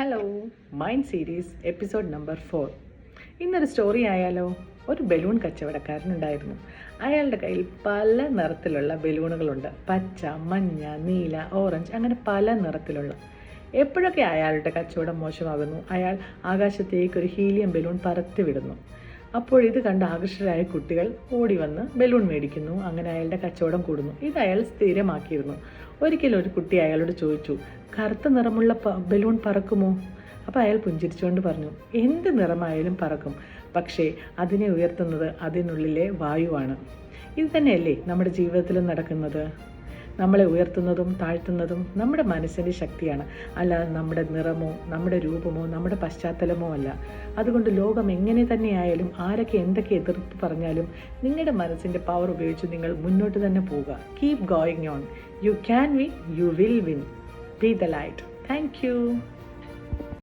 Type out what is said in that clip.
Hello, mind series episode number 4. ഇന്നൊരു story ആയാലോ. ഒരു ബലൂൺ കച്ചവടക്കാരനുണ്ടായിരുന്നു. അയാളുടെ കയ്യിൽ പല നിറത്തിലുള്ള ബലൂണുകളുണ്ട്. പച്ച, മഞ്ഞ, നീല, ഓറഞ്ച്, അങ്ങനെ പല നിറത്തിലുള്ള. എപ്പോഴൊക്കെ അയാളുടെ കച്ചവടം മോശമാകുന്നു, അയാൾ ആകാശത്തേക്ക് ഒരു ഹീലിയം ബലൂൺ പറത്തി വിടുന്നു. അപ്പോൾ ഇത് കണ്ട് ആകർഷകരായ കുട്ടികൾ ഓടി വന്ന് ബലൂൺ മേടിക്കുന്നു. അങ്ങനെ അയാളുടെ കച്ചവടം കൂടുന്നു. ഇത് അയാൾ സ്ഥിരമാക്കിയിരുന്നു. ഒരിക്കലും ഒരു കുട്ടി അയാളോട് ചോദിച്ചു, കറുത്ത നിറമുള്ള ബലൂൺ പറക്കുമോ? അപ്പോൾ അയാൾ പുഞ്ചിരിച്ചുകൊണ്ട് പറഞ്ഞു, എന്ത് നിറമായാലും പറക്കും, പക്ഷേ അതിനെ ഉയർത്തുന്നത് അതിനുള്ളിലെ വായുവാണ്. ഇത് തന്നെയല്ലേ നമ്മുടെ ജീവിതത്തിലും നടക്കുന്നത്. നമ്മളെ ഉയർത്തുന്നതും താഴ്ത്തുന്നതും നമ്മുടെ മനസ്സിൻ്റെ ശക്തിയാണ്, അല്ലാതെ നമ്മുടെ നിറമോ നമ്മുടെ രൂപമോ നമ്മുടെ പശ്ചാത്തലമോ അല്ല. അതുകൊണ്ട് ലോകം എങ്ങനെ തന്നെയായാലും ആരൊക്കെ എന്തൊക്കെ എതിർപ്പ് പറഞ്ഞാലും നിങ്ങളുടെ മനസ്സിൻ്റെ പവർ ഉപയോഗിച്ച് നിങ്ങൾ മുന്നോട്ട് തന്നെ പോവുക. Keep going on. You can win, you will win. B the light. Thank you.